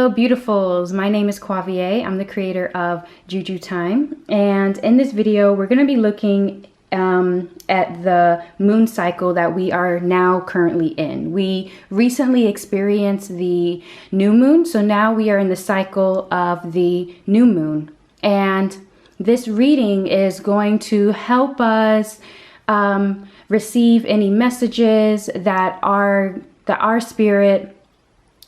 Hello beautifuls, my name is Quavier. I'm the creator of Juju Time, and in this video we're going to be looking at the moon cycle that we are now currently in. We recently experienced the new moon, so now we are in the cycle of the new moon, and this reading is going to help us receive any messages that our spirit,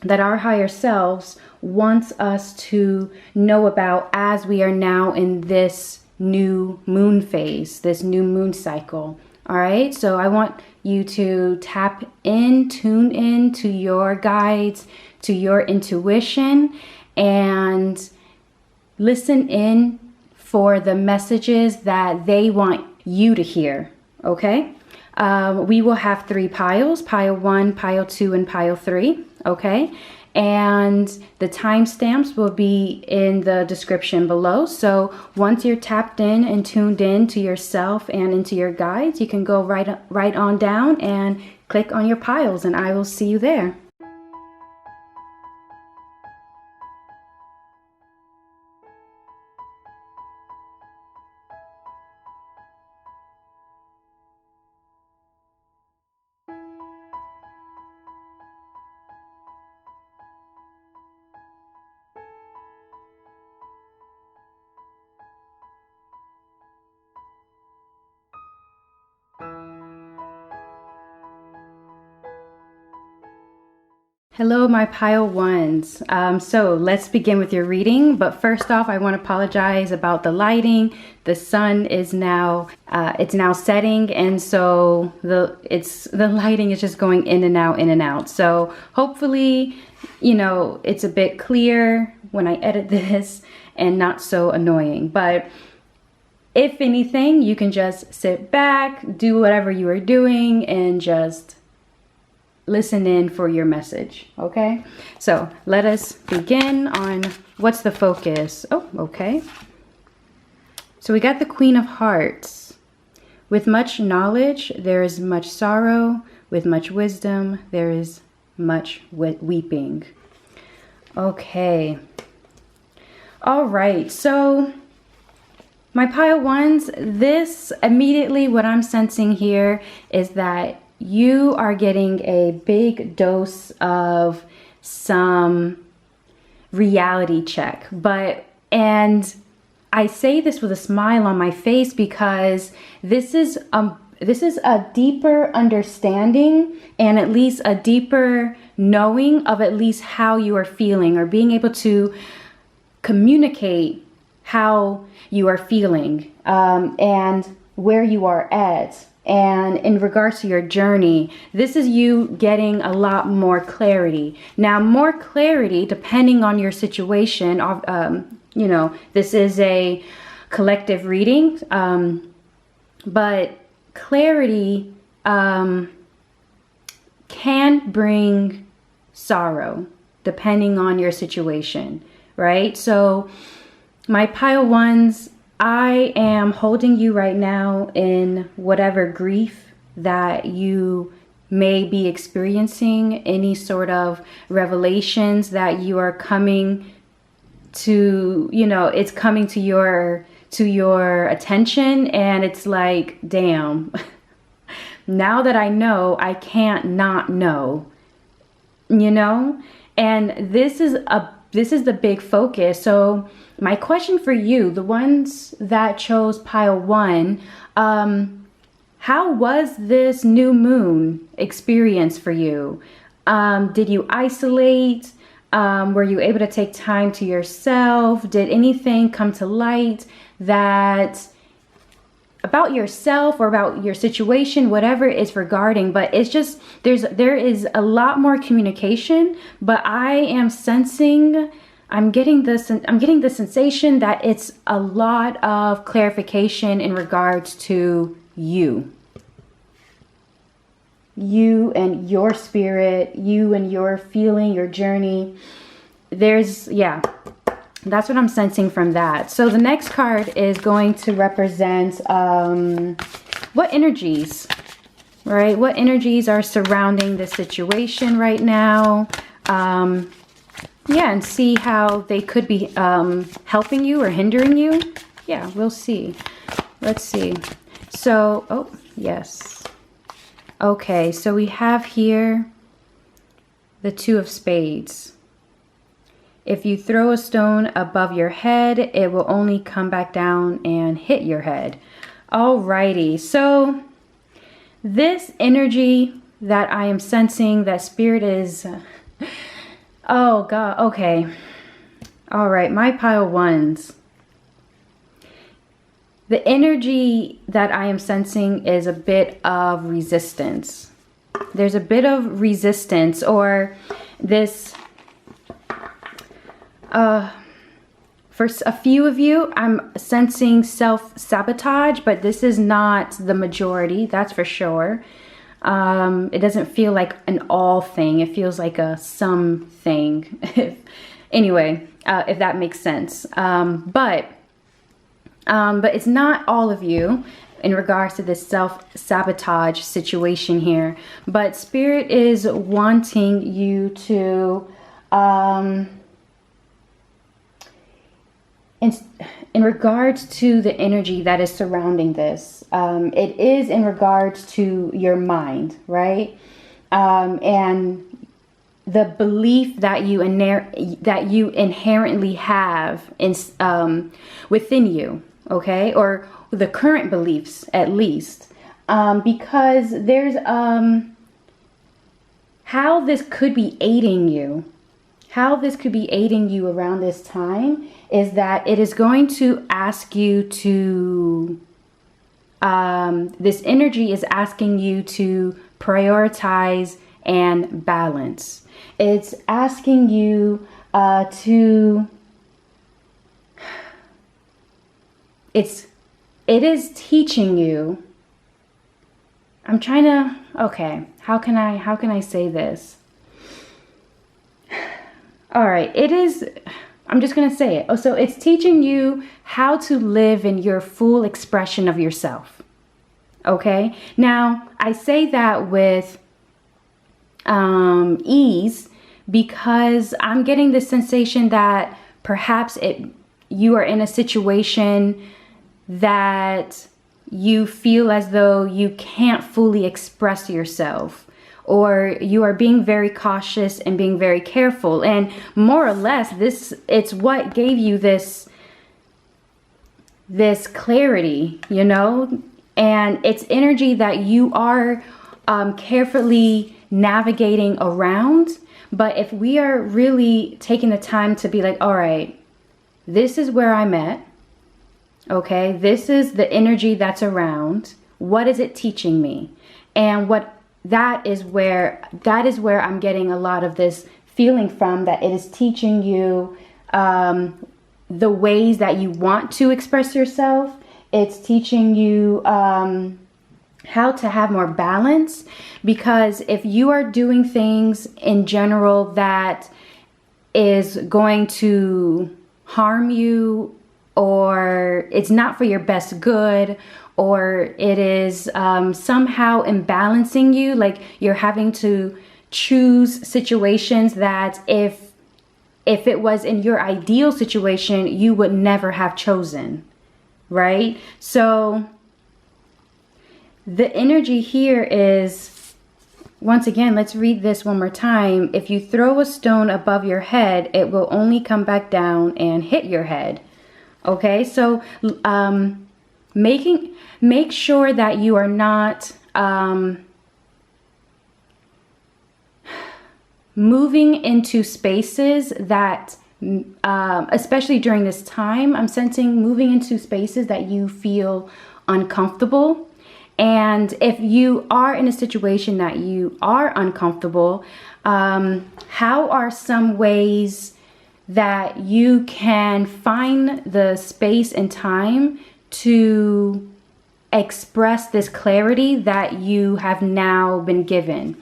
that our higher selves wants us to know about as we are now in this new moon phase, this new moon cycle. All right, so I want you to tap in, tune in to your guides, to your intuition, and listen in for the messages that they want you to hear. Okay, we will have 3 piles, pile 1, pile 2, and pile 3. Okay, and the timestamps will be in the description below. So once you're tapped in and tuned in to yourself and into your guides, you can go right on down and click on your piles, and I will see you there. Hello, my pile ones. So let's begin with your reading. But first off, I want to apologize about the lighting. The sun is now it's now setting, and so the lighting is just going in and out, in and out. So hopefully, it's a bit clear when I edit this and not so annoying. But if anything, you can just sit back, do whatever you are doing, and just listen in for your message. Okay, so let us begin on what's the focus. Oh, okay, so we got the Queen of Hearts. With much knowledge there is much sorrow, with much wisdom there is much weeping. Okay, all right, so my pile ones, this immediately what I'm sensing here is that you are getting a big dose of some reality check. And I say this with a smile on my face because this is a deeper understanding and at least a deeper knowing of at least how you are feeling, or being able to communicate how you are feeling and where you are at. And in regards to your journey, this is you getting a lot more clarity. Now, more clarity depending on your situation. This is a collective reading, but clarity can bring sorrow depending on your situation, right? So my pile ones, I am holding you right now in whatever grief that you may be experiencing, any sort of revelations that you are coming to, it's coming to your attention, and it's like, damn, now that I know, I can't not know, and this is the big focus. So my question for you, the ones that chose pile 1, how was this new moon experience for you? Did you isolate? Were you able to take time to yourself? Did anything come to light that about yourself or about your situation, whatever it's regarding? But it's just, there is a lot more communication, but I am sensing, I'm getting the sensation that it's a lot of clarification in regards to you and your spirit, you and your feeling, your journey. That's what I'm sensing from that. So the next card is going to represent what energies, right? What energies are surrounding the situation right now? Yeah, and see how they could be helping you or hindering you. Yeah, we'll see. Let's see. So, oh, yes. Okay, so we have here the Two of Spades. If you throw a stone above your head, it will only come back down and hit your head. Alrighty, so this energy that I am sensing, that Spirit is... Oh, God, okay. All right, my pile ones. The energy that I am sensing is a bit of resistance. There's a bit of resistance, or this... For a few of you, I'm sensing self-sabotage, but this is not the majority, that's for sure. It doesn't feel like an all thing. It feels like a some thing. Anyway, if that makes sense. But it's not all of you in regards to this self-sabotage situation here. But Spirit is wanting you to... In regards to the energy that is surrounding this, it is in regards to your mind, right? And the belief that you inherently have within you, okay? Or the current beliefs, at least. Because there's how this could be aiding you. How this could be aiding you around this time is that it is going to ask you to, this energy is asking you to prioritize and balance. It's asking you it is teaching you. I'm trying to, okay, how can I say this? All right, it is, I'm just going to say it. Oh, so it's teaching you how to live in your full expression of yourself. Okay. Now, I say that with ease because I'm getting the sensation that perhaps you are in a situation that you feel as though you can't fully express yourself. Or you are being very cautious and being very careful. And more or less, it's what gave you this clarity, you know? And it's energy that you are carefully navigating around. But if we are really taking the time to be like, all right, this is where I'm at. Okay, this is the energy that's around. What is it teaching me? And that is where I'm getting a lot of this feeling from, that it is teaching you the ways that you want to express yourself. It's teaching you how to have more balance, because if you are doing things in general that is going to harm you, or it's not for your best good, or it is somehow imbalancing you, like you're having to choose situations that if it was in your ideal situation, you would never have chosen, right? So the energy here is, once again, let's read this one more time. If you throw a stone above your head, it will only come back down and hit your head. Okay, so make sure that you are not moving into spaces that, especially during this time, I'm sensing moving into spaces that you feel uncomfortable. And if you are in a situation that you are uncomfortable, how are some ways that you can find the space and time to express this clarity that you have now been given?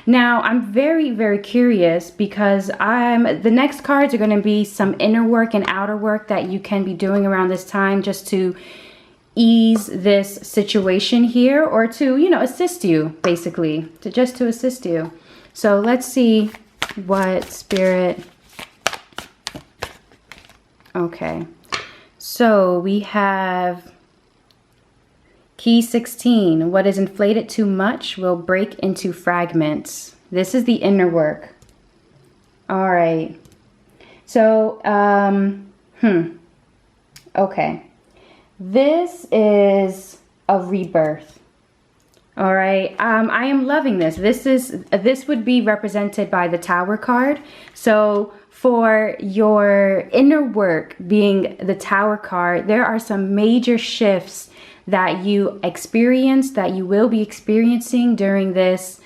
Now, I'm very, very curious, because the next cards are going to be some inner work and outer work that you can be doing around this time, just to ease this situation here, or to, you know, assist you, basically, to assist you. So let's see what Spirit Okay. So we have key 16. What is inflated too much will break into fragments. This is the inner work. All right. So, okay. This is a rebirth. All right. I am loving this. This would be represented by the Tower card. So for your inner work being the Tower card, there are some major shifts that you experience, that you will be experiencing during this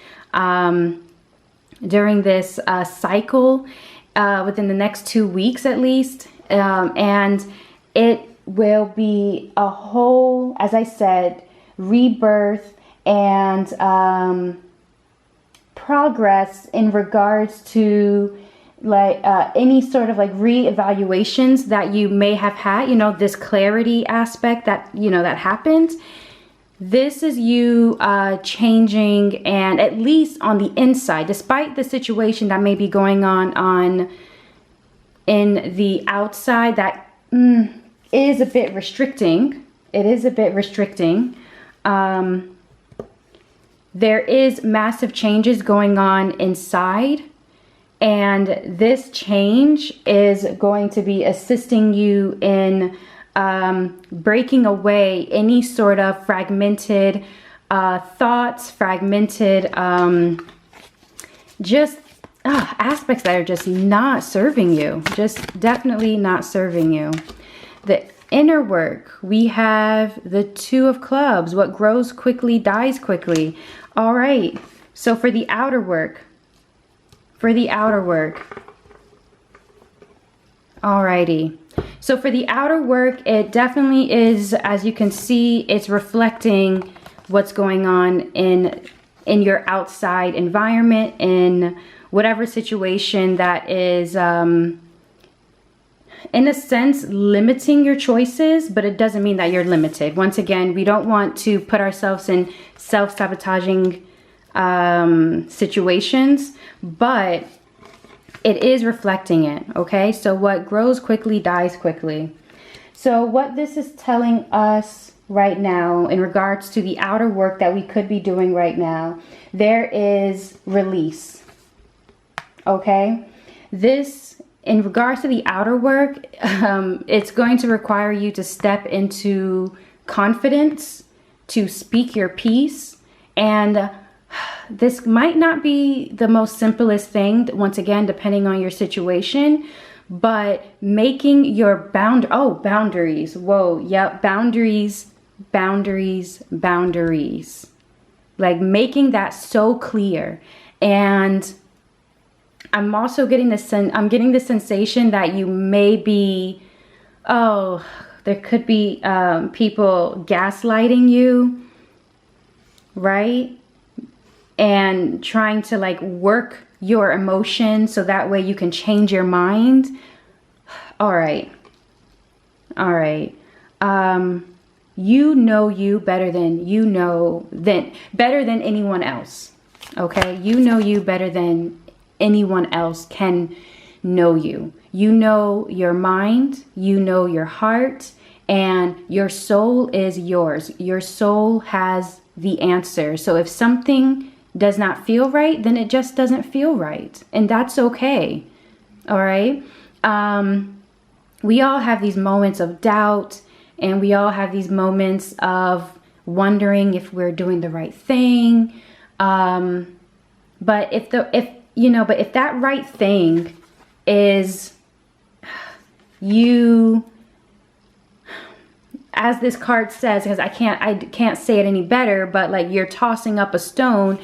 cycle, within the next 2 weeks at least. And it will be a whole, as I said, rebirth and progress in regards to like any sort of like re-evaluations that you may have had, you know, this clarity aspect that, you know, that happens. This is you changing, and at least on the inside, despite the situation that may be going on in the outside that is a bit restricting. It is a bit restricting. There is massive changes going on inside. And this change is going to be assisting you in breaking away any sort of fragmented thoughts, fragmented aspects that are just not serving you, just definitely not serving you. The inner work, we have the Two of Clubs. What grows quickly dies quickly. All right, so for the outer work, alrighty. So for the outer work, it definitely is, as you can see, it's reflecting what's going on in your outside environment, in whatever situation that is, in a sense, limiting your choices, but it doesn't mean that you're limited. Once again, we don't want to put ourselves in self-sabotaging situations, but it is reflecting it, okay? So what grows quickly dies quickly. So what this is telling us right now in regards to the outer work that we could be doing right now, there is release, okay? This, in regards to the outer work, it's going to require you to step into confidence, to speak your piece, and this might not be the most simplest thing, once again, depending on your situation, but making your boundaries. Whoa, yep, boundaries. Like making that so clear. And I'm also getting the sensation that you may be, there could be people gaslighting you, right? And trying to like work your emotions so that way you can change your mind. All right. You know you better than better than anyone else. Okay? You know you better than anyone else can know you. You know your mind, you know your heart, and your soul is yours. Your soul has the answer. So if something does not feel right, then it just doesn't feel right. And that's okay. All right. We all have these moments of doubt, and we all have these moments of wondering if we're doing the right thing. But if that right thing is you, as this card says, because I can't say it any better, but like you're tossing up a stone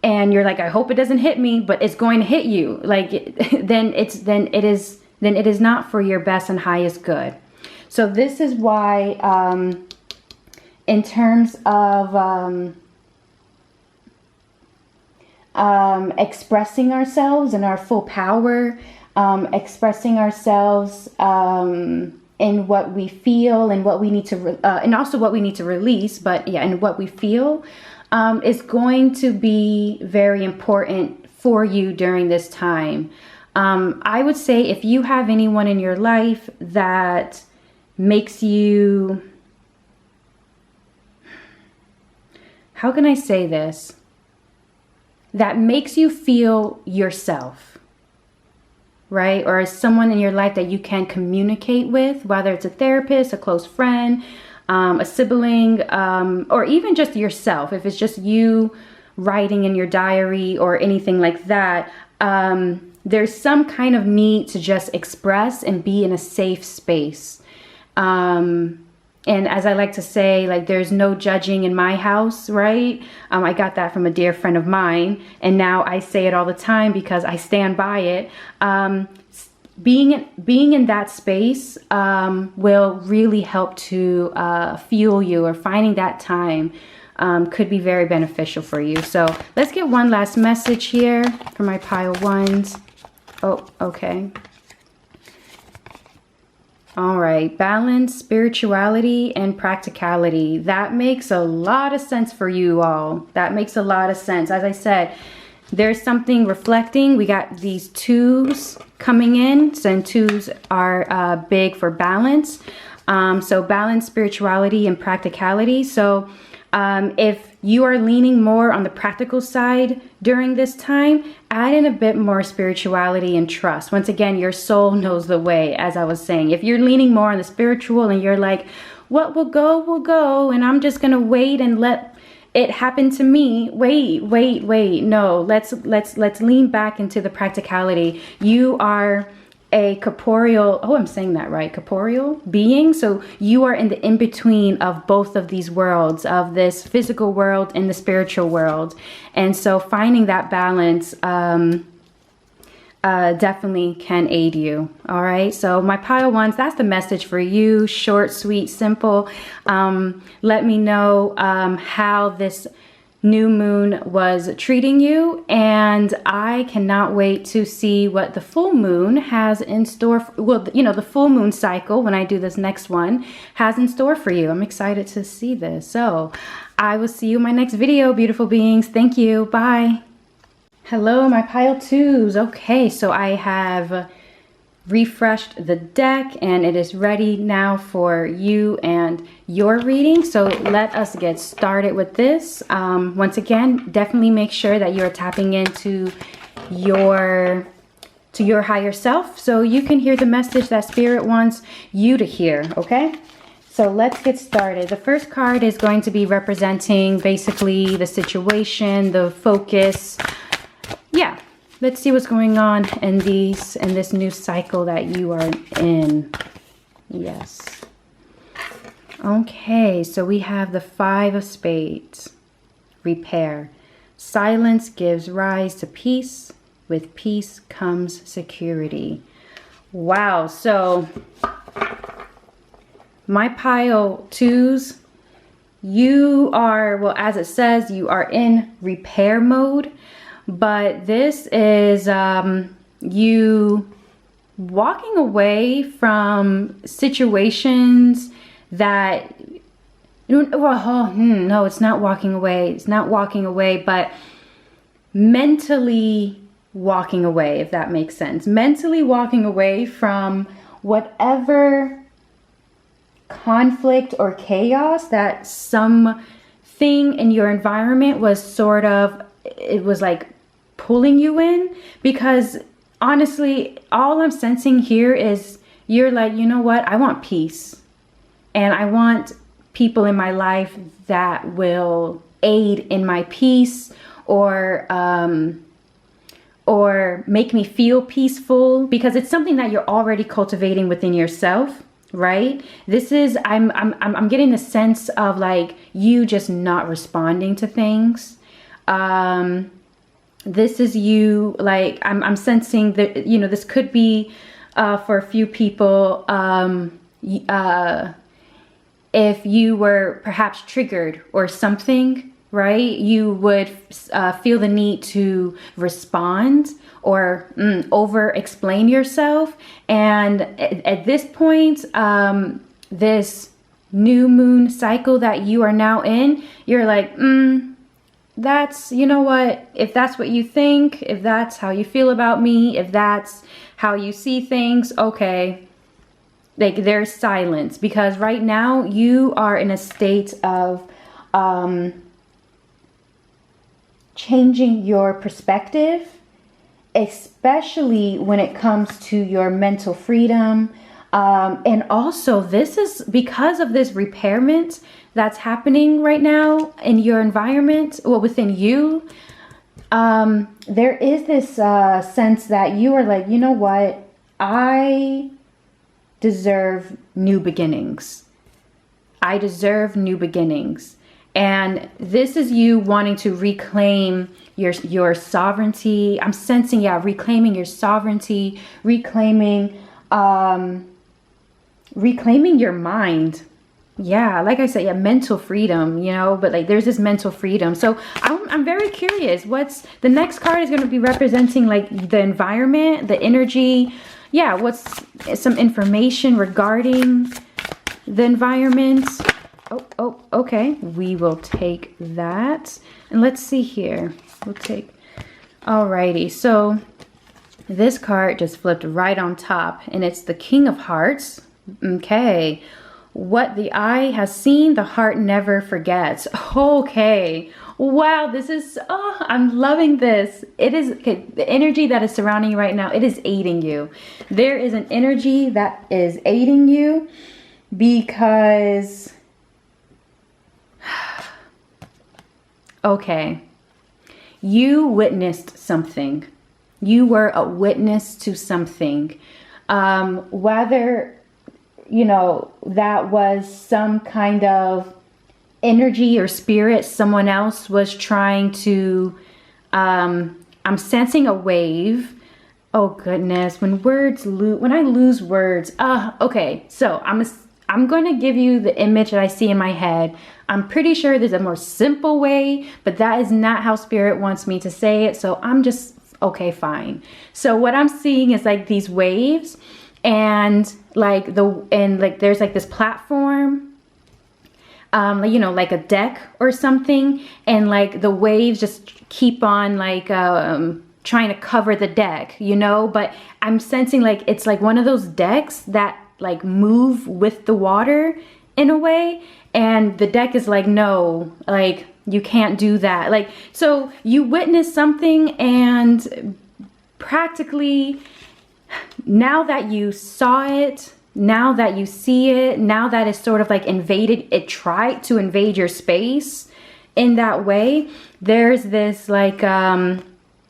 and you're like, I hope it doesn't hit me, but it's going to hit you. Like then it is not for your best and highest good. So this is why, in terms of expressing ourselves in our full power, expressing ourselves in what we feel and what we need to, and also what we need to release, but yeah, and what we feel is going to be very important for you during this time. I would say if you have anyone in your life that makes you, how can I say this? That makes you feel yourself, right? Or someone in your life that you can communicate with, whether it's a therapist, a close friend, a sibling, or even just yourself. If it's just you writing in your diary or anything like that, there's some kind of need to just express and be in a safe space. And as I like to say, like, there's no judging in my house, right? I got that from a dear friend of mine, and now I say it all the time because I stand by it. Being in that space will really help to fuel you, or finding that time could be very beneficial for you. So let's get one last message here for my pile ones. Oh, okay. All right, balance, spirituality, and practicality. That makes a lot of sense for you all. That makes a lot of sense. As I said, there's something reflecting. We got these twos coming in, and twos are big for balance. So balance, spirituality, and practicality. So if you are leaning more on the practical side during this time, add in a bit more spirituality and trust. Once again, your soul knows the way, as I was saying. If you're leaning more on the spiritual and you're like, what will go, and I'm just gonna wait and let it happen to me. Wait. No, let's lean back into the practicality. You are a corporeal, oh, I'm saying that right, corporeal being. So you are in the in-between of both of these worlds, of this physical world and the spiritual world. And so finding that balance definitely can aid you. All right, so my pile ones, that's the message for you. Short, sweet, simple. Let me know how this new moon was treating you, and I cannot wait to see what the full moon has in store. Well, you know, the full moon cycle, when I do this next one, has in store for you. I'm excited to see this. So I will see you in my next video, beautiful beings. Thank you. Bye. Hello, my pile twos. Okay, so I have refreshed the deck and it is ready now for you and your reading. So let us get started with this. Once again, definitely make sure that you're tapping into your higher self so you can hear the message that Spirit wants you to hear. Okay, so let's get started. The first card is going to be representing basically the situation, the focus. Yeah, let's see what's going on in this new cycle that you are in. Yes. Okay, so we have the Five of Spades. Repair. Silence gives rise to peace. With peace comes security. Wow, so my pile twos, you are, well, as it says, you are in repair mode. But this is you walking away from situations that, well, no, it's not walking away. It's not walking away, but mentally walking away, if that makes sense. Mentally walking away from whatever conflict or chaos that something in your environment was sort of, it was like pulling you in. Because honestly, all I'm sensing here is you're like, you know what, I want peace, and I want people in my life that will aid in my peace, or make me feel peaceful, because it's something that you're already cultivating within yourself, right? This is, I'm getting the sense of like you just not responding to things. This is you, like, I'm sensing that, you know, this could be for a few people, if you were perhaps triggered or something, right? You would feel the need to respond or over explain yourself. And at this point, this new moon cycle that you are now in, you're like, that's, you know what, if that's what you think, if that's how you feel about me, if that's how you see things, okay, like there's silence, because right now you are in a state of changing your perspective, especially when it comes to your mental freedom. And also this is because of this repairment that's happening right now in your environment, well, within you. There is this sense that you are like, you know what, I deserve new beginnings. I deserve new beginnings. And this is you wanting to reclaim your sovereignty. I'm sensing, yeah, reclaiming your sovereignty, reclaiming your mind. Yeah, like I said, yeah, mental freedom, you know, but like there's this mental freedom. So I'm very curious, what's the next card is going to be representing, like the environment, the energy. Yeah, what's some information regarding the environment? Oh, okay. We will take that. And let's see here. We'll take, alrighty. So this card just flipped right on top, and it's the King of Hearts. Okay. What the eye has seen, the heart never forgets. Okay. Wow, this is, oh, I'm loving this. It is, okay, the energy that is surrounding you right now, it is aiding you. There is an energy that is aiding you because, okay, you witnessed something. You were a witness to something. Whether, you know, that was some kind of energy or spirit someone else was trying to, I'm sensing a wave. Oh goodness, when I lose words, okay, so I'm going to give you the image that I see in my head. I'm pretty sure there's a more simple way, but that is not how spirit wants me to say it. So I'm just, okay, fine. So what I'm seeing is like these waves, and like there's like this platform, you know, like a deck or something, and like the waves just keep on like trying to cover the deck, you know, but I'm sensing like it's like one of those decks that like move with the water in a way, and the deck is like, no, like you can't do that. Like, so you witness something, and practically now that you saw it, now that you see it, now that it's sort of like invaded, it tried to invade your space in that way. There's this like,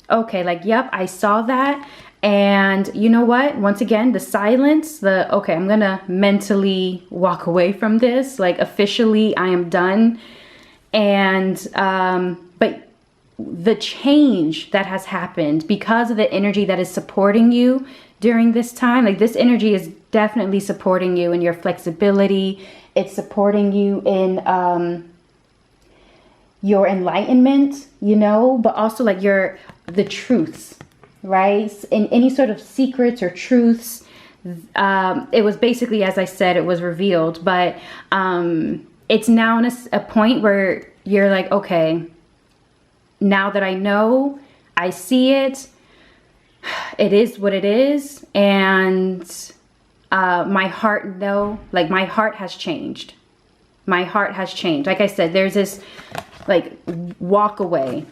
okay, like, yep, I saw that. And you know what? Once again, the silence, okay, I'm gonna mentally walk away from this. Like officially, I am done. And, but the change that has happened because of the energy that is supporting you during this time, like this energy is definitely supporting you in your flexibility. It's supporting you in your enlightenment, you know, but also like the truths, right? In any sort of secrets or truths, it was basically, as I said, it was revealed, but it's now in a point where you're like, okay, now that I know, I see it, it is what it is. And my heart, though, like my heart has changed. My heart has changed. Like I said, there's this like walk away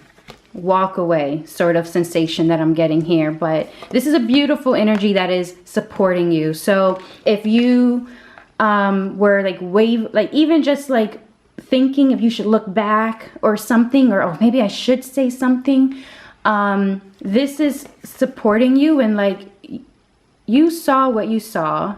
sort of sensation that I'm getting here. But this is a beautiful energy that is supporting you. So if you were like even just like thinking if you should look back or something, or oh, maybe I should say something, this is supporting you, and like you saw what you saw.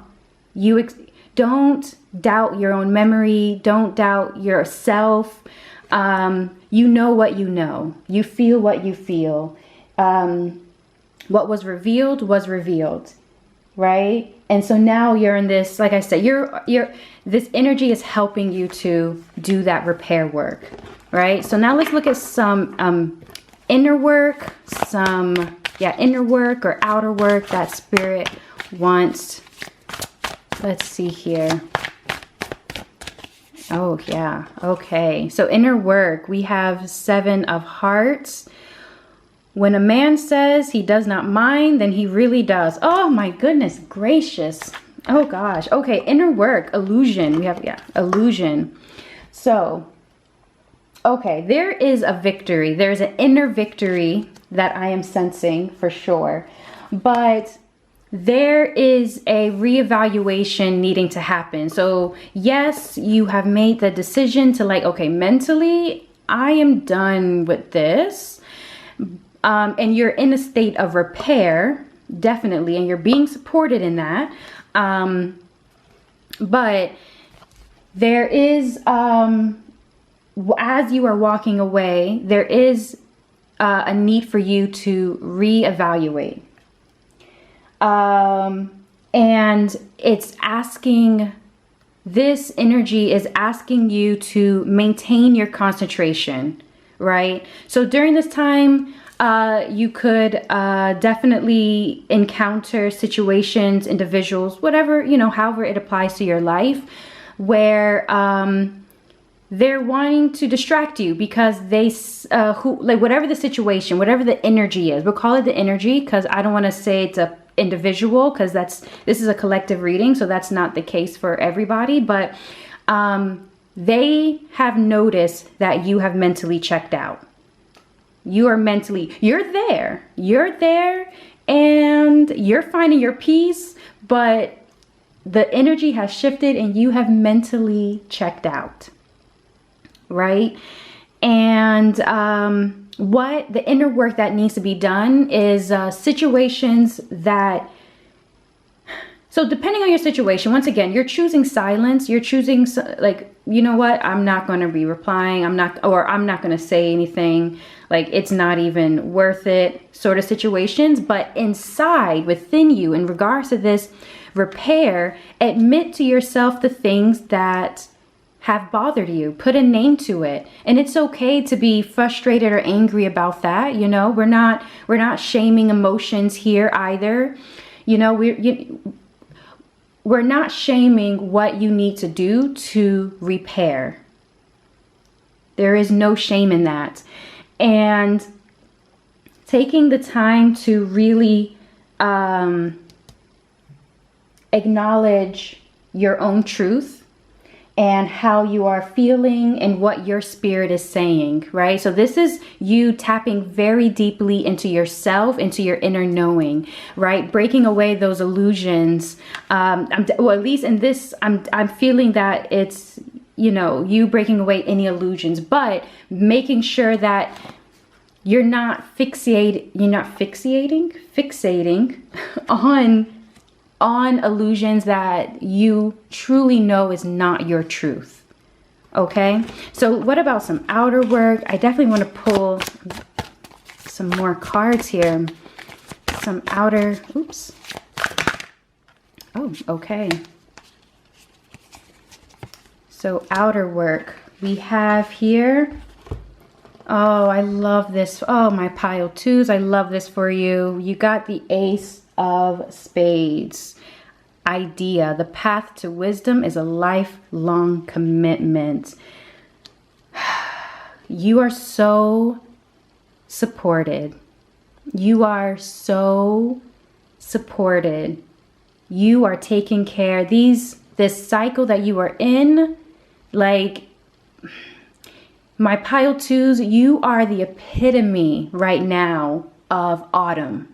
Don't doubt your own memory. Don't doubt yourself. You know what you know. You feel what you feel. What was revealed, right? And so now you're in this, like I said, this energy is helping you to do that repair work, right? So now let's look at some inner work, inner work or outer work that spirit wants. Let's see here. Oh, yeah. Okay. So inner work, we have 7 of Hearts. When a man says he does not mind, then he really does. Oh my goodness gracious. Oh gosh. Okay. Inner work, illusion. We have, yeah, illusion. So, okay. There is a victory. There's an inner victory that I am sensing for sure. But there is a reevaluation needing to happen. So yes, you have made the decision to like, okay, mentally, I am done with this. And you're in a state of repair, definitely, and you're being supported in that. But there is, as you are walking away, there is a need for you to reevaluate. And it's asking, this energy is asking you to maintain your concentration, right? So during this time, you could definitely encounter situations, individuals, whatever, you know, however it applies to your life, where they're wanting to distract you because they, like whatever the situation, whatever the energy is, we'll call it the energy, because I don't want to say it's a individual, because this is a collective reading, so that's not the case for everybody, but they have noticed that you have mentally checked out. You're there and you're finding your peace, but the energy has shifted and you have mentally checked out, right? And what the inner work that needs to be done is situations that, so depending on your situation, once again, you're choosing silence. You're choosing like, you know what? I'm not going to be replying. I'm not going to say anything. Like, it's not even worth it sort of situations. But inside, within you, in regards to this repair, admit to yourself the things that have bothered you. Put a name to it. And it's okay to be frustrated or angry about that. You know, we're not shaming emotions here either. You know, we're not shaming what you need to do to repair. There is no shame in that. And taking the time to really acknowledge your own truth and how you are feeling and what your spirit is saying, right? So this is you tapping very deeply into yourself, into your inner knowing, right? Breaking away those illusions. Well, at least in this, I'm feeling that it's, you know, you breaking away any illusions, but making sure that you're not fixating on illusions that you truly know is not your truth. Okay, so what about some outer work? I definitely want to pull some more cards here. Some outer, oops. Oh, okay. So outer work we have here. Oh, I love this. Oh, my pile twos. I love this for you. You got the Ace of Spades. Idea. The path to wisdom is a lifelong commitment. You are so supported. You are so supported. You are taking care. This cycle that you are in, like my pile twos, you are the epitome right now of autumn.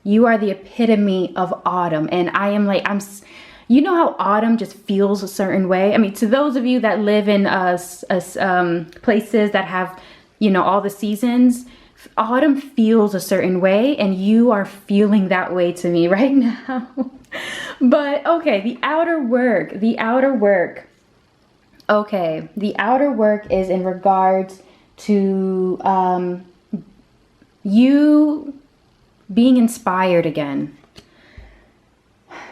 You are the epitome of autumn. And I am like, you know how autumn just feels a certain way? I mean, to those of you that live in places that have, you know, all the seasons, autumn feels a certain way, and you are feeling that way to me right now. But okay, the outer work. Okay, the outer work is in regards to you being inspired again.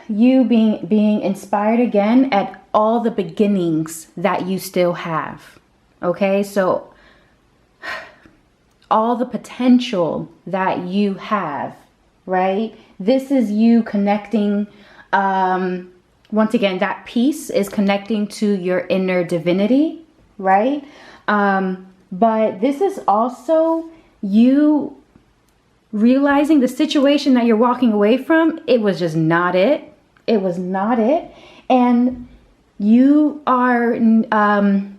You being inspired again at all the beginnings that you still have. Okay, so all the potential that you have, right? This is you connecting once again, that peace is connecting to your inner divinity, right? But this is also you realizing the situation that you're walking away from, it was just not it. It was not it. And you are, in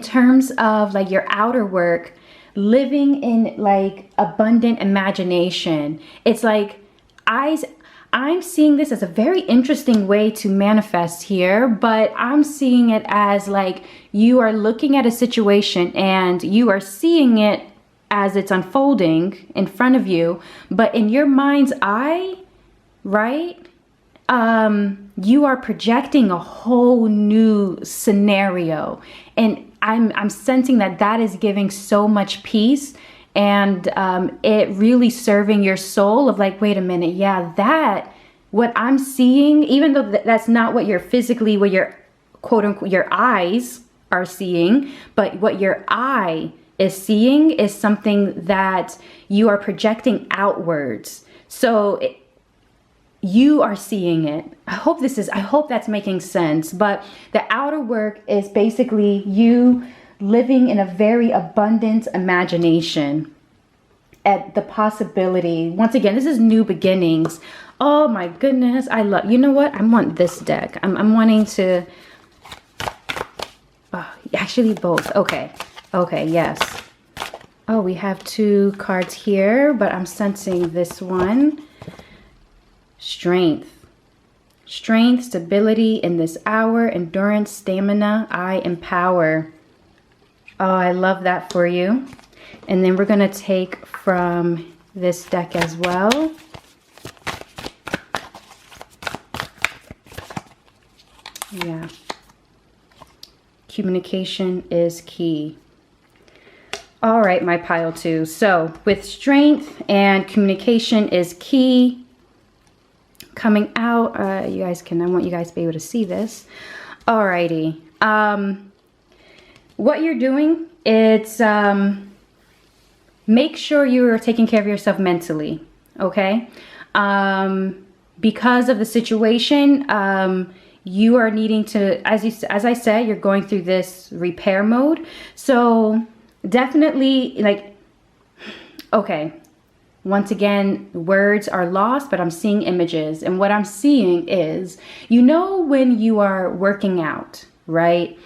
terms of like your outer work, living in like abundant imagination. It's like I'm seeing this as a very interesting way to manifest here, but I'm seeing it as like you are looking at a situation and you are seeing it as it's unfolding in front of you, but in your mind's eye, right? You are projecting a whole new scenario, and I'm sensing that is giving so much peace, and it really serving your soul of like, wait a minute, yeah, that what I'm seeing, even though that's not what you're physically, what your quote unquote your eyes are seeing, but what your eye is seeing is something that you are projecting outwards. So you are seeing it. I hope that's making sense. But the outer work is basically you living in a very abundant imagination at the possibility. Once again, this is new beginnings. Oh my goodness. You know what? I want this deck. I'm wanting to, actually both. Okay. Yes. Oh, we have 2 cards here, but I'm sensing this one. Strength, stability in this hour, endurance, stamina, I empower. Oh, I love that for you. And then we're going to take from this deck as well. Yeah. Communication is key. All right, my pile 2. So with strength and communication is key. Coming out, I want you guys to be able to see this. Alrighty. What you're doing, it's make sure you are taking care of yourself mentally, okay? Because of the situation, you are needing to, as I said, you're going through this repair mode. So definitely, like, okay. Once again, words are lost, but I'm seeing images. And what I'm seeing is, you know, when you are working out, right?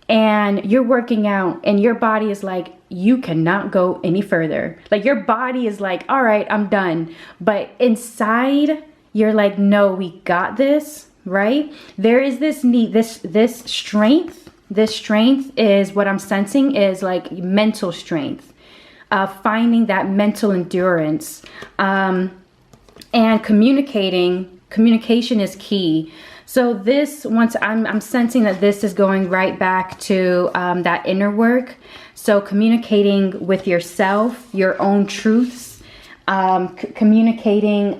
And you're working out and your body is like, you cannot go any further. Like your body is like, all right, I'm done. But inside you're like, no, we got this, right? There is this need, this strength. This strength is what I'm sensing is like mental strength. Finding that mental endurance, and communication is key. So this, once I'm sensing that this is going right back to that inner work. So communicating with yourself, your own truths, communicating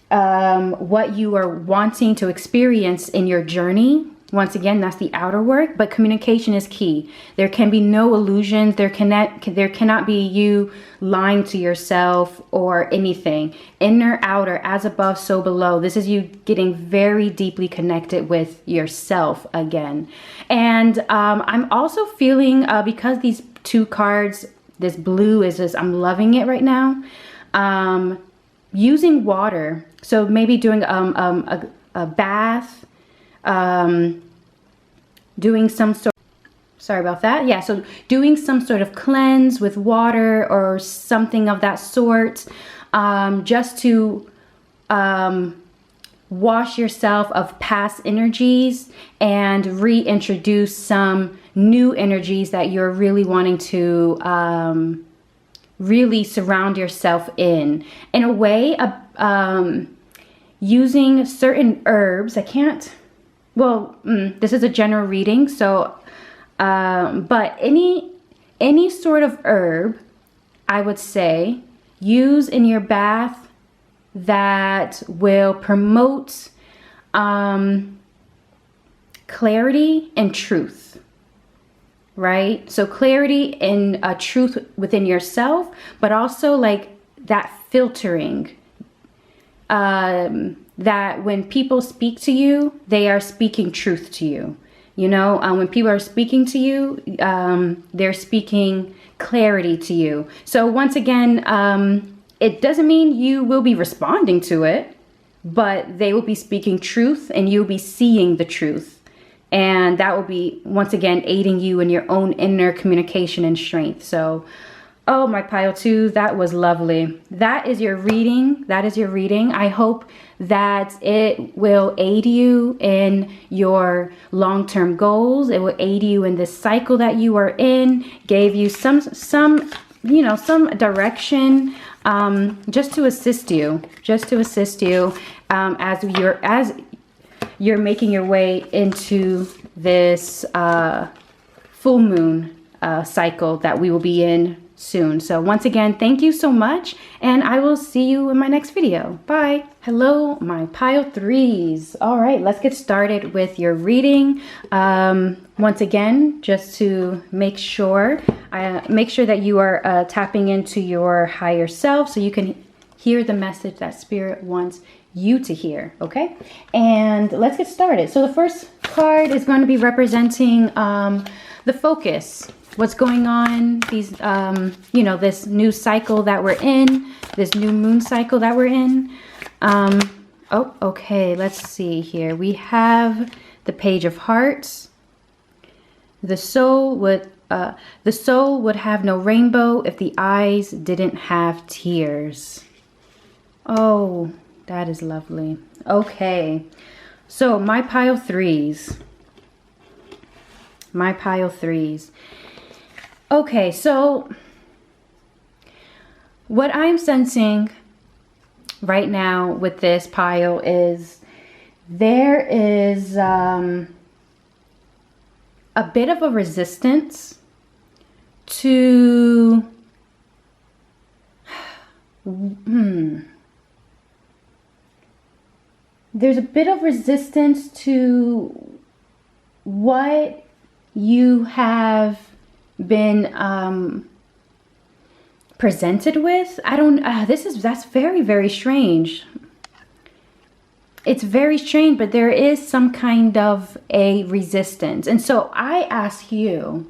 what you are wanting to experience in your journey. Once again, that's the outer work, but communication is key. There can be no illusions. There cannot be you lying to yourself or anything. Inner, outer, as above, so below. This is you getting very deeply connected with yourself again. And I'm also feeling, because these 2 cards, this blue is just, I'm loving it right now. Using water. So maybe doing a bath, doing some sort, sorry about that. Yeah, so doing some sort of cleanse with water or something of that sort, just to wash yourself of past energies and reintroduce some new energies that you're really wanting to really surround yourself in a way. Using certain herbs. This is a general reading, so but any sort of herb, I would say, use in your bath that will promote clarity and truth, right? So clarity and truth within yourself, but also like that filtering, that when people speak to you, they are speaking truth to you. You know, when people are speaking to you, they're speaking clarity to you. So once again, it doesn't mean you will be responding to it, but they will be speaking truth and you'll be seeing the truth. And that will be, once again, aiding you in your own inner communication and strength. So, oh, my pile 2, that was lovely. That is your reading. That is your reading. I hope that it will aid you in your long-term goals. It will aid you in this cycle that you are in, gave you some direction, just to assist you, as you're making your way into this full moon cycle that we will be in soon. So once again, thank you so much, and I will see you in my next video. Bye. Hello, my pile 3s. All right, let's get started with your reading. Once again, just to make sure that you are tapping into your higher self so you can hear the message that Spirit wants you to hear. Okay, and let's get started. So the first card is going to be representing the focus. What's going on, these, this new cycle that we're in, this new moon cycle that we're in. Oh, okay, let's see here. We have the Page of Hearts. The soul would have no rainbow if the eyes didn't have tears. Oh, that is lovely. Okay, so my pile 3s. My pile 3s. Okay, so what I'm sensing right now with this pile is there is a bit of a resistance to there's a bit of resistance to what you have been presented with. I don't that's very, very strange. It's very strange, but there is some kind of a resistance. And so I ask you,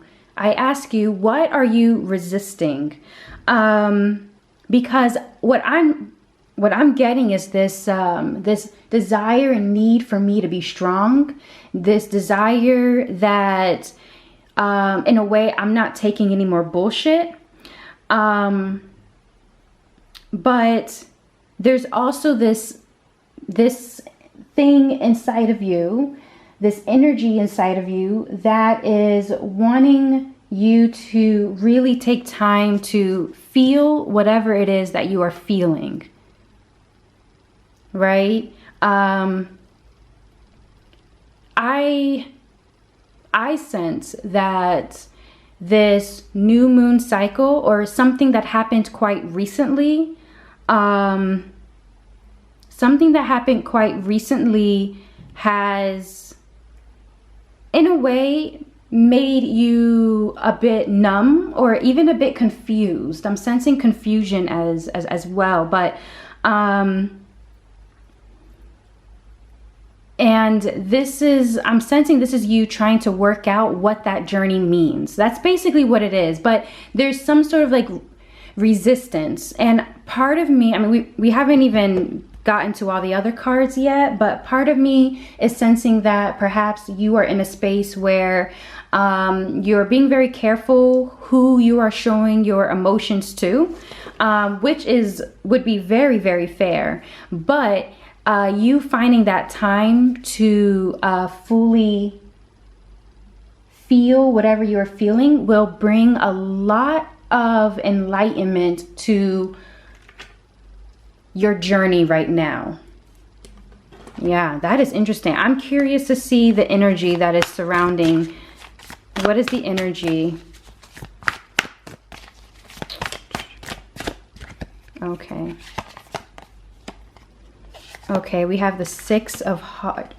what are you resisting? Because what I'm getting is this this desire and need for me to be strong, this desire that in a way I'm not taking any more bullshit, but there's also this thing inside of you, this energy inside of you that is wanting you to really take time to feel whatever it is that you are feeling, right? I sense that this new moon cycle, or something that happened quite recently, has in a way made you a bit numb or even a bit confused. I'm sensing confusion as well, but and I'm sensing this is you trying to work out what that journey means. That's basically what it is. But there's some sort of like resistance. And part of me, I mean, we haven't even gotten to all the other cards yet, but part of me is sensing that perhaps you are in a space where you're being very careful who you are showing your emotions to, which would be very, very fair. But you finding that time to fully feel whatever you're feeling will bring a lot of enlightenment to your journey right now. Yeah, that is interesting. I'm curious to see the energy that is surrounding. What is the energy? Okay. Okay, we have the Six of Hearts.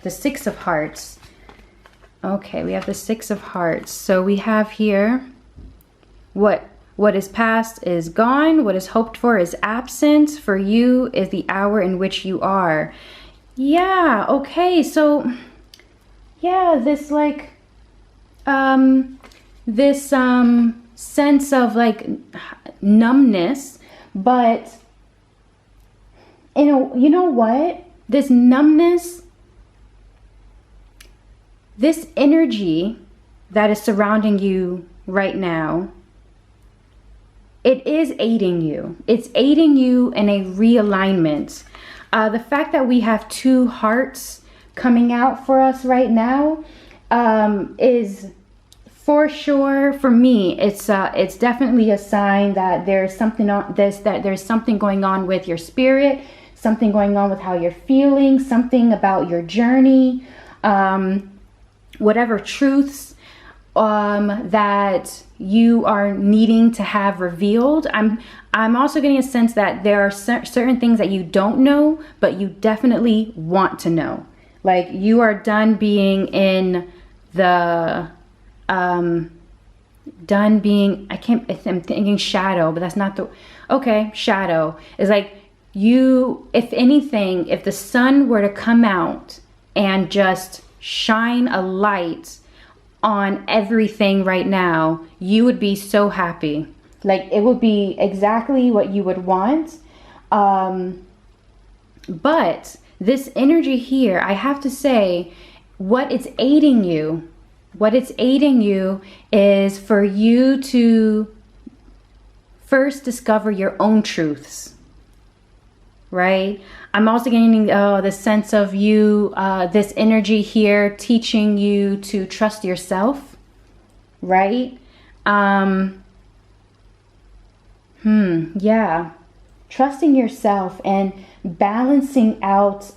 Okay, we have the Six of Hearts. So we have here what is past is gone, what is hoped for is absent. For you is the hour in which you are. Yeah, okay. So, yeah, this like this sense of like numbness, but you know what? This numbness, this energy that is surrounding you right now, it is aiding you. It's aiding you in a realignment. The fact that we have two hearts coming out for us right now is for sure, for me, it's definitely a sign that there's something there's something going on with your spirit, something going on with how you're feeling, something about your journey, whatever truths that you are needing to have revealed. I'm also getting a sense that there are certain things that you don't know, but you definitely want to know. Like you are done being in the I'm thinking shadow, but that's not okay, shadow is like you, if anything, if the sun were to come out and just shine a light on everything right now, you would be so happy. Like it would be exactly what you would want. But this energy here, I have to say, what it's aiding you is for you to first discover your own truths, right? I'm also getting the sense of you, this energy here teaching you to trust yourself, right? Yeah. Trusting yourself and balancing out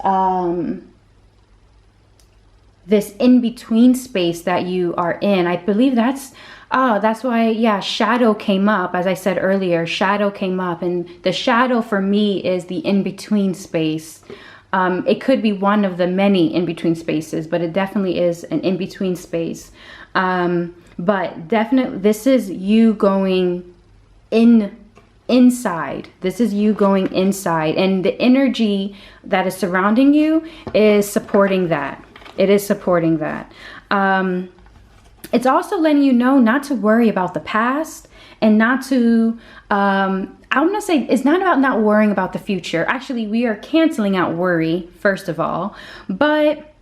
this in-between space that you are in. I believe that's why, yeah, shadow came up. As I said earlier, shadow came up, and the shadow for me is the in-between space. It could be one of the many in-between spaces, but it definitely is an in-between space. But definitely this is you going inside. This is you going inside, and the energy that is surrounding you is supporting that. It is supporting that. It's also letting you know not to worry about the past and not to, I want to say it's not about not worrying about the future. Actually, we are canceling out worry, first of all. But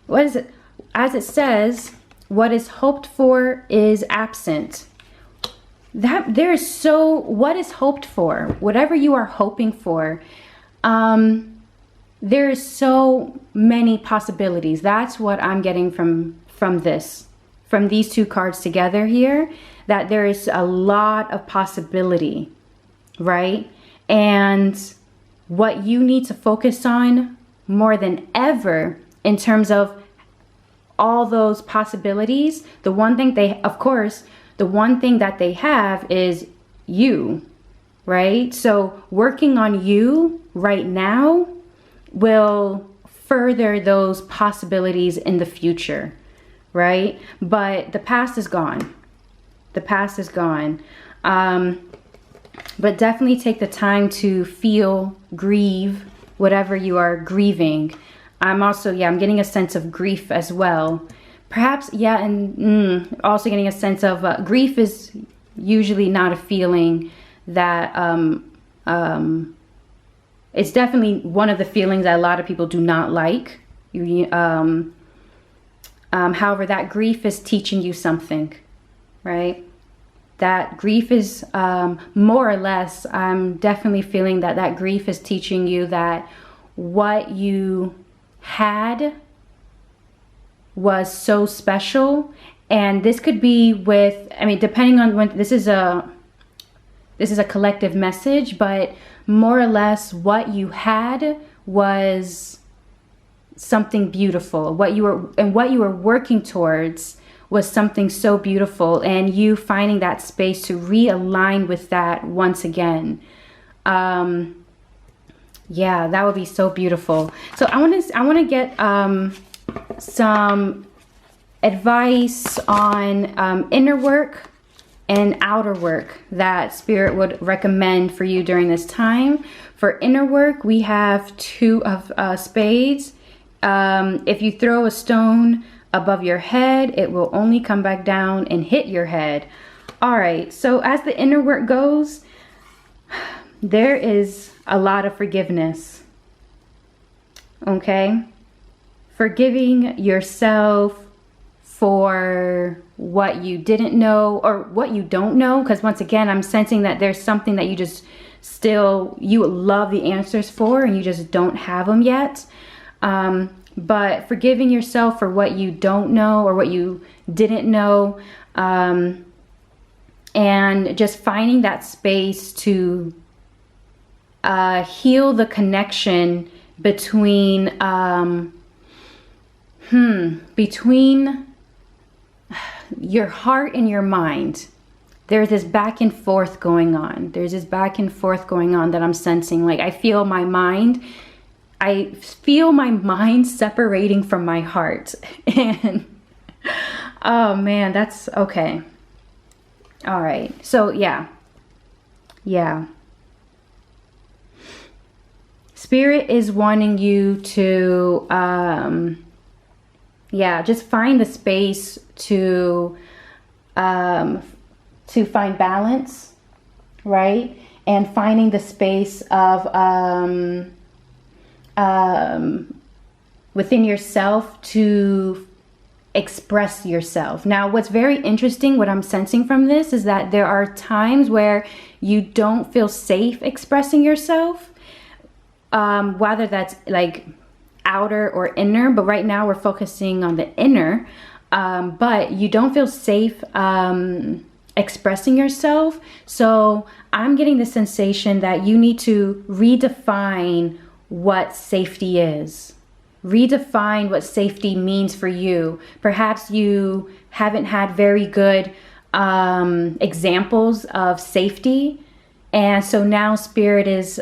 what is it? As it says, what is hoped for is absent. That there is what is hoped for, whatever you are hoping for, there is so many possibilities. That's what I'm getting from these two cards together here, that there is a lot of possibility, right? And what you need to focus on more than ever in terms of all those possibilities, the one thing that they have is you, right? So working on you right now will further those possibilities in the future, right? But the past is gone. The past is gone. But definitely take the time to feel, grieve, whatever you are grieving. I'm getting a sense of grief as well. Perhaps, yeah, and also getting a sense of grief is usually not a feeling that it's definitely one of the feelings that a lot of people do not like. However, that grief is teaching you something, right? That grief is more or less, I'm definitely feeling that grief is teaching you that what you had was so special. And this could be with, depending on when, this is a collective message, but more or less what you had was something beautiful. What you were working towards was something so beautiful, and you finding that space to realign with that once again. Yeah, that would be so beautiful. So I want to get some advice on inner work and outer work that Spirit would recommend for you during this time. For inner work, we have 2 of spades. If you throw a stone above your head, it will only come back down and hit your head. All right, so as the inner work goes, there is a lot of forgiveness. Okay? Forgiving yourself for what you didn't know or what you don't know. Because once again, I'm sensing that there's something that you just you love the answers for and you just don't have them yet. But forgiving yourself for what you don't know or what you didn't know. And just finding that space to heal the connection between between your heart and your mind. There's this back and forth going on. There's this back and forth going on that I'm sensing. Like I feel my mind separating from my heart. And oh man, that's okay. All right. So yeah. Spirit is wanting you to just find the space to find balance, right? And finding the space of within yourself to express yourself. Now, what's very interesting, what I'm sensing from this is that there are times where you don't feel safe expressing yourself, whether that's like outer or inner, but right now we're focusing on the inner. But you don't feel safe expressing yourself. So I'm getting the sensation that you need to redefine what safety is. Redefine what safety means for you. Perhaps you haven't had very good examples of safety. And so now Spirit is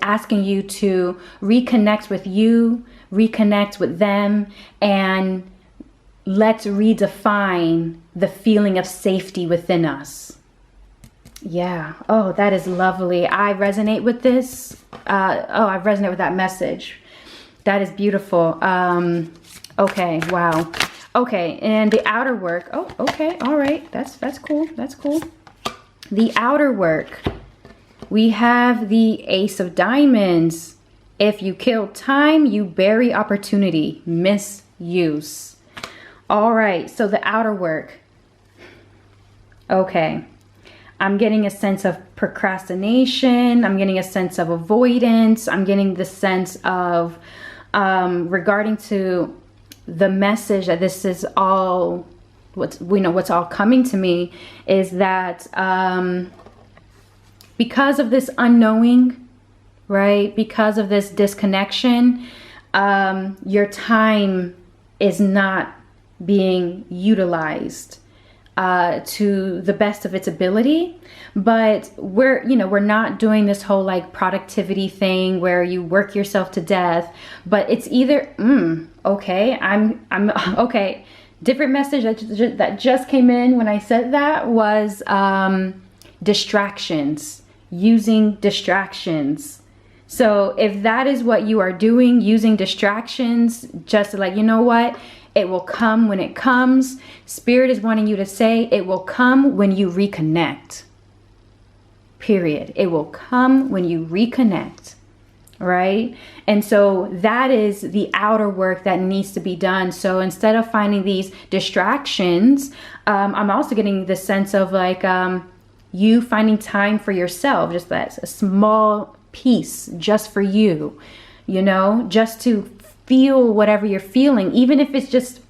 asking you to reconnect with you, reconnect with them, and let's redefine the feeling of safety within us. Yeah. Oh, that is lovely. I resonate with this. I resonate with that message. That is beautiful. Okay. Wow. Okay. And the outer work. Oh, okay. All right. That's cool. That's cool. The outer work. We have the Ace of Diamonds. If you kill time, you bury opportunity. Misuse. All right. So the outer work. Okay. I'm getting a sense of procrastination. I'm getting a sense of avoidance. I'm getting the sense of regarding to the message that this is all what's all coming to me is that because of this unknowing, right? Because of this disconnection, your time is not being utilized to the best of its ability. But we're not doing this whole like productivity thing where you work yourself to death, but it's either okay, I'm okay. Different message that just came in when I said that was distractions, using distractions. So if that is what you are doing, using distractions, just like, you know what? It will come when it comes. Spirit is wanting you to say it will come when you reconnect. Period. It will come when you reconnect. Right? And so that is the outer work that needs to be done. So instead of finding these distractions, I'm also getting the sense of like you finding time for yourself, just that a small piece just for you, just to feel whatever you're feeling, even if it's just,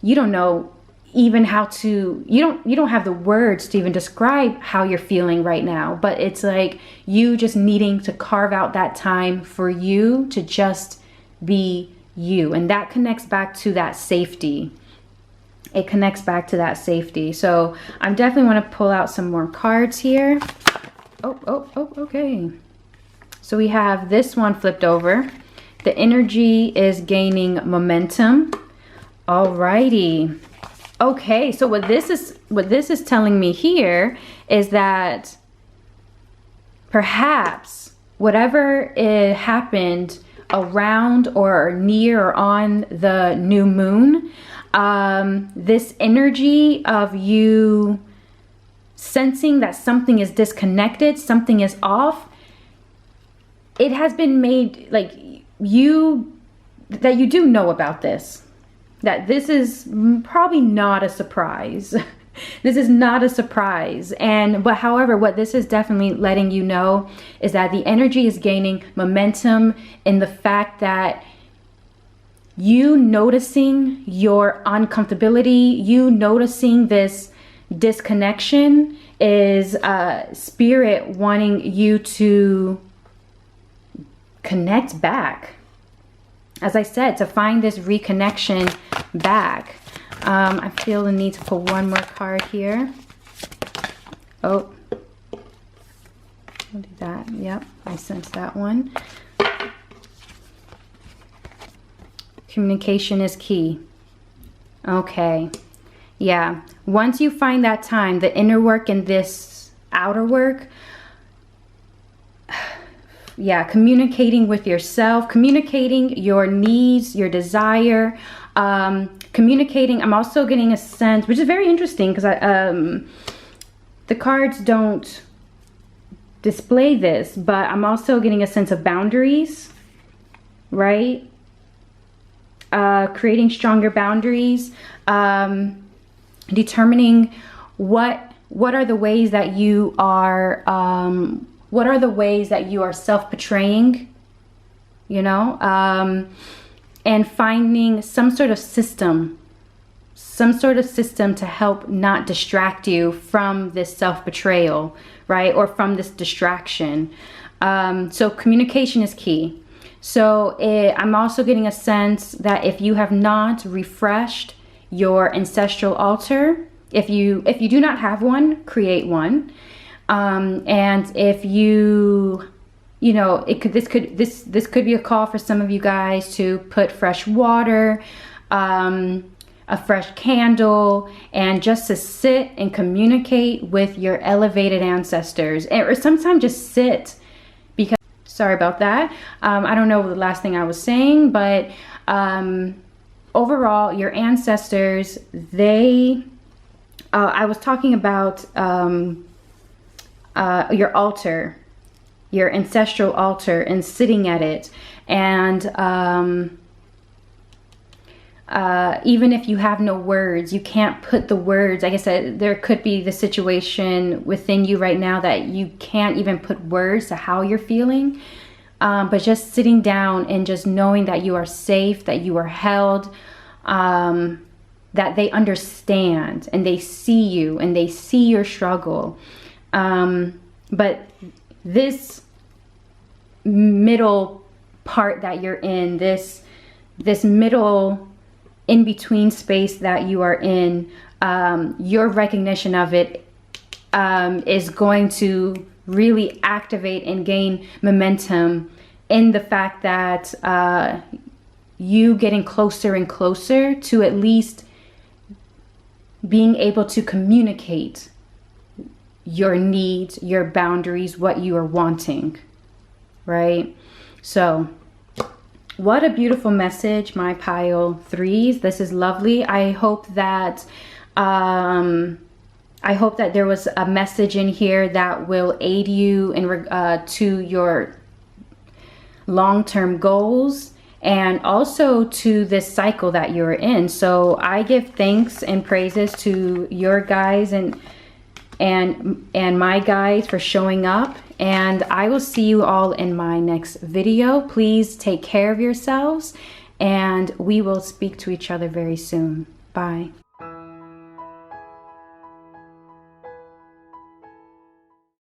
you don't know even how to, you don't have the words to even describe how you're feeling right now, but it's like you just needing to carve out that time for you to just be you. And that connects back to that safety. It connects back to that safety. So I definitely want to pull out some more cards here. Okay. So we have this one flipped over. The energy is gaining momentum. Alrighty. Okay, so what this is telling me here is that perhaps whatever it happened around or near or on the new moon, this energy of you sensing that something is disconnected, something is off, it has been made like that you do know about this, that this is probably not a surprise. This is not a surprise. But however, what this is definitely letting you know is that the energy is gaining momentum in the fact that you noticing your uncomfortability, you noticing this disconnection is spirit wanting you to connect back. As I said, to find this reconnection back. I feel the need to pull one more card here. Oh, I'll do that. Yep, I sense that one. Communication is key. Okay. Yeah. Once you find that time, the inner work and this outer work, yeah, communicating with yourself, communicating your needs, your desire, communicating. I'm also getting a sense, which is very interesting because the cards don't display this, but I'm also getting a sense of boundaries, right? Creating stronger boundaries, determining what are the ways that you are self-betraying, you know, and finding some sort of system to help not distract you from this self-betrayal, right? Or from this distraction. So communication is key. So I'm also getting a sense that if you have not refreshed your ancestral altar, if you do not have one, create one. And if you know, this could be a call for some of you guys to put fresh water, a fresh candle, and just to sit and communicate with your elevated ancestors, or sometimes just sit. Because, sorry about that. I don't know the last thing I was saying, but overall, your ancestors, I was talking about your altar, your ancestral altar, and sitting at it. And even if you have no words, you can't put the words. Like I said, there could be the situation within you right now that you can't even put words to how you're feeling. But just sitting down and just knowing that you are safe, that you are held, that they understand and they see you and they see your struggle. But this middle part that you're in, this middle in-between space that you are in, your recognition of it is going to really activate and gain momentum in the fact that you getting closer and closer to at least being able to communicate your needs, your boundaries, what you are wanting, right? So what a beautiful message, my pile threes. This is lovely. I hope that there was a message in here that will aid you in to your long-term goals and also to this cycle that you're in. So I give thanks and praises to your guys and my guys for showing up, and I will see you all in my next video. Please take care of yourselves, and we will speak to each other very soon. Bye.